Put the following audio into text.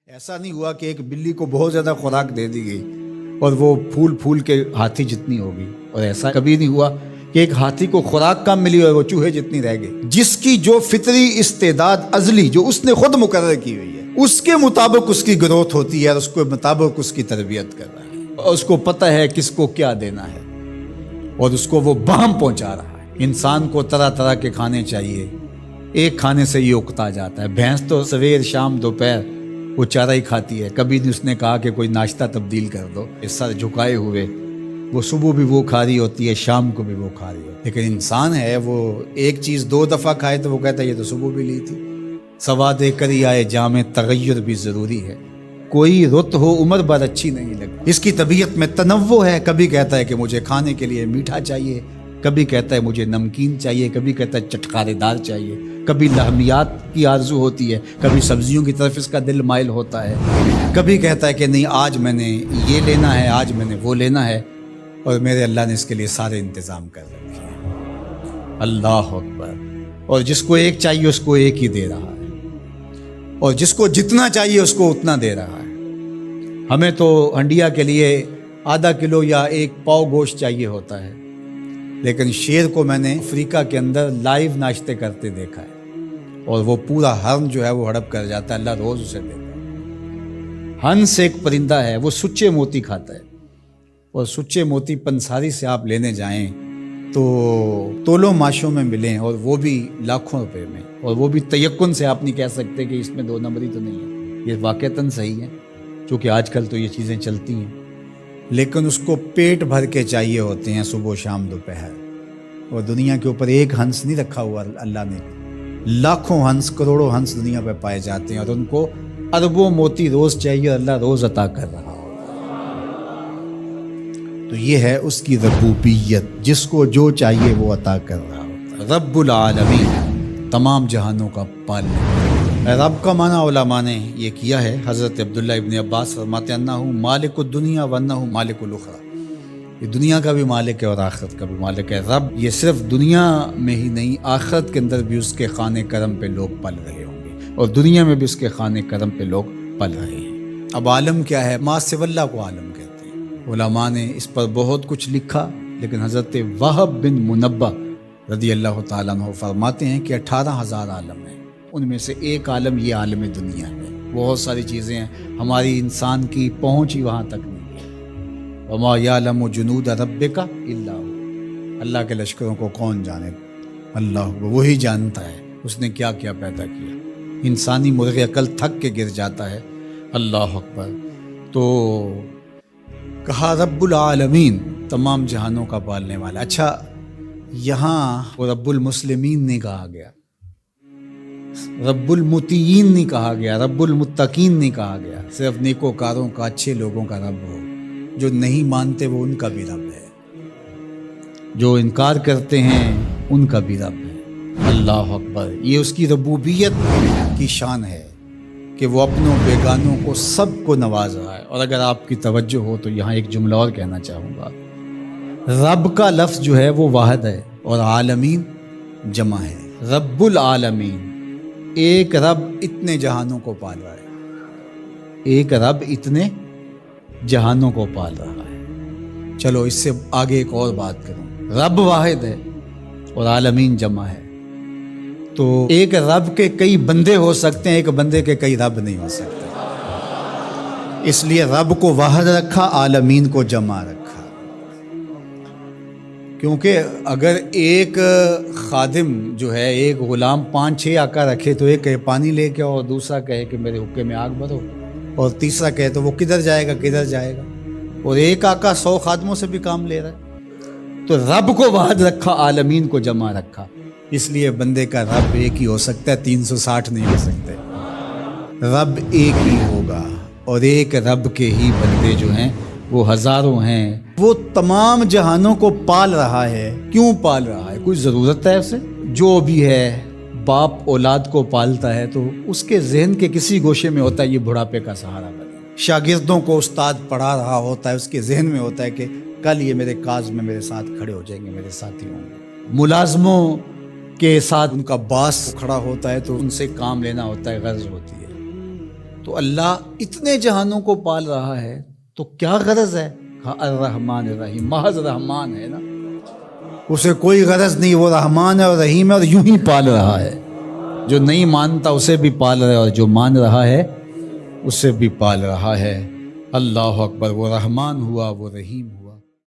ایسا نہیں ہوا کہ ایک بلی کو بہت زیادہ خوراک دے دی گئی اور وہ پھول پھول کے ہاتھی جتنی ہوگی، اور ایسا کبھی نہیں ہوا کہ ایک ہاتھی کو خوراک کم ملی اور وہ چوہے جتنی رہ گئی۔ جس کی جو فطری استعداد ازلی جو اس نے خود مقرر کی ہوئی ہے، اس کے مطابق اس کی گروتھ ہوتی ہے اور اس کے مطابق اس کی تربیت کر رہا ہے، اور اس کو پتہ ہے کس کو کیا دینا ہے اور اس کو وہ باہم پہنچا رہا ہے۔ انسان کو طرح طرح کے کھانے چاہیے، ایک کھانے سے یہ اکتا جاتا ہے۔ بھینس تو سویر شام دوپہر وہ چارہ ہی کھاتی ہے، کبھی نہیں اس نے کہا کہ کوئی ناشتہ تبدیل کر دو۔ اس سر جھکائے ہوئے وہ صبح بھی وہ کھا رہی ہوتی ہے، شام کو بھی وہ کھا رہی ہوتی ہے، لیکن انسان ہے وہ ایک چیز دو دفعہ کھائے تو وہ کہتا ہے یہ تو صبح بھی لی تھی۔ سواد کری آئے جامع تغیر بھی ضروری ہے، کوئی رت ہو عمر بھر اچھی نہیں لگتی۔ اس کی طبیعت میں تنوع ہے، کبھی کہتا ہے کہ مجھے کھانے کے لیے میٹھا چاہیے، کبھی کہتا ہے مجھے نمکین چاہیے، کبھی کہتا ہے چٹکارے دار چاہیے، کبھی لحمیات کی آرزو ہوتی ہے، کبھی سبزیوں کی طرف اس کا دل مائل ہوتا ہے، کبھی کہتا ہے کہ نہیں آج میں نے یہ لینا ہے، آج میں نے وہ لینا ہے، اور میرے اللہ نے اس کے لیے سارے انتظام کر رکھے ہیں۔ اللہ اکبر۔ اور جس کو ایک چاہیے اس کو ایک ہی دے رہا ہے، اور جس کو جتنا چاہیے اس کو اتنا دے رہا ہے۔ ہمیں تو ہنڈیا کے لیے آدھا کلو یا ایک پاؤ گوشت چاہیے ہوتا ہے، لیکن شیر کو میں نے افریقہ کے اندر لائیو ناشتے کرتے دیکھا ہے، اور وہ پورا ہرن جو ہے وہ ہڑپ کر جاتا ہے، اللہ روز اسے دیتا ہے۔ ہنس ایک پرندہ ہے، وہ سچے موتی کھاتا ہے، اور سچے موتی پنساری سے آپ لینے جائیں تو تولوں ماشوں میں ملیں، اور وہ بھی لاکھوں روپے میں، اور وہ بھی تیقن سے آپ نہیں کہہ سکتے کہ اس میں دو نمبری تو نہیں ہے، یہ واقعتاً صحیح ہے، چونکہ آج کل تو یہ چیزیں چلتی ہیں، لیکن اس کو پیٹ بھر کے چاہیے ہوتے ہیں صبح شام دوپہر۔ اور دنیا کے اوپر ایک ہنس نہیں رکھا ہوا اللہ نے، لاکھوں ہنس کروڑوں ہنس دنیا پہ پائے جاتے ہیں، اور ان کو اربوں موتی روز چاہیے، اللہ روز عطا کر رہا ہو۔ تو یہ ہے اس کی ربوبیت، جس کو جو چاہیے وہ عطا کر رہا ہوتا ہے۔ رب العالمین، تمام جہانوں کا پالنے۔ رب کا معنی علماء نے یہ کیا ہے، حضرت عبداللہ ابن عباس فرماتے ہیں انہ مالک الدنیا وانہ مالک الاخرى، یہ دنیا کا بھی مالک ہے اور آخرت کا بھی مالک ہے۔ رب یہ صرف دنیا میں ہی نہیں، آخرت کے اندر بھی اس کے خانے کرم پہ لوگ پل رہے ہوں گے، اور دنیا میں بھی اس کے خانے کرم پہ لوگ پل رہے ہیں۔ اب عالم کیا ہے؟ ما سوی اللہ کو عالم کہتے ہیں۔ علماء نے اس پر بہت کچھ لکھا، لیکن حضرت وہب بن منبہ رضی اللہ تعالیٰ عنہ فرماتے ہیں کہ 18,000 عالم ہیں، ان میں سے ایک عالم یہ عالم دنیا ہے۔ بہت ساری چیزیں ہیں، ہماری انسان کی پہنچ ہی وہاں تک نہیں ہے۔ وما یعلم جنود ربک الا هو، اللہ کے لشکروں کو کون جانے؟ اللہ وہی جانتا ہے اس نے کیا کیا پیدا کیا۔ انسانی مرغ عقل تھک کے گر جاتا ہے۔ اللہ اکبر۔ تو کہا رب العالمین، تمام جہانوں کا پالنے والا۔ اچھا، یہاں وہ رب المسلمین نہیں کہا گیا، رب المطیعین نہیں کہا گیا، رب المتقین نہیں کہا گیا، صرف نیکوکاروں کا، اچھے لوگوں کا رب ہو۔ جو نہیں مانتے وہ ان کا بھی رب ہے، جو انکار کرتے ہیں ان کا بھی رب ہے۔ اللہ اکبر۔ یہ اس کی ربوبیت کی شان ہے کہ وہ اپنوں بیگانوں کو سب کو نواز رہا ہے۔ اور اگر آپ کی توجہ ہو تو یہاں ایک جملہ اور کہنا چاہوں گا، رب کا لفظ جو ہے وہ واحد ہے اور عالمین جمع ہے۔ رب العالمین، ایک رب اتنے جہانوں کو پال رہا ہے، ایک رب اتنے جہانوں کو پال رہا ہے۔ چلو اس سے آگے ایک اور بات کروں، رب واحد ہے اور عالمین جمع ہے، تو ایک رب کے کئی بندے ہو سکتے ہیں، ایک بندے کے کئی رب نہیں ہو سکتے۔ اس لیے رب کو واحد رکھا، عالمین کو جمع رکھا، کیونکہ اگر ایک خادم جو ہے، ایک غلام 5-6 آقا رکھے تو ایک کہے پانی لے کے، اور دوسرا کہے کہ میرے حقے میں آگ بھرو، اور تیسرا کہے تو وہ کدھر جائے گا کدھر جائے گا، اور ایک آقا 100 خادموں سے بھی کام لے رہا ہے۔ تو رب کو واحد رکھا، عالمین کو جمع رکھا، اس لیے بندے کا رب ایک ہی ہو سکتا ہے، 360 نہیں ہو سکتے۔ رب ایک ہی ہوگا، اور ایک رب کے ہی بندے جو ہیں وہ ہزاروں ہیں۔ وہ تمام جہانوں کو پال رہا ہے۔ کیوں پال رہا ہے؟ کوئی ضرورت ہے اسے؟ جو بھی ہے، باپ اولاد کو پالتا ہے تو اس کے ذہن کے کسی گوشے میں ہوتا ہے یہ بڑھاپے کا سہارا بنے۔ شاگردوں کو استاد پڑھا رہا ہوتا ہے، اس کے ذہن میں ہوتا ہے کہ کل یہ میرے کاز میں میرے ساتھ کھڑے ہو جائیں گے، میرے ساتھی ہوں گے۔ ملازموں کے ساتھ ان کا باس کھڑا ہوتا ہے تو ان سے کام لینا ہوتا ہے، غرض ہوتی ہے۔ تو اللہ اتنے جہانوں کو پال رہا ہے تو کیا غرض ہے؟ کہا الرحمن الرحیم، محض رحمان ہے نا، اسے کوئی غرض نہیں، وہ رحمان ہے اور رحیم ہے اور یوں ہی پال رہا ہے. جو نہیں مانتا اسے بھی پال رہا ہے اور جو مان رہا ہے اسے بھی پال رہا ہے. اللہ اکبر. وہ رحمان ہوا، وہ رحیم ہوا.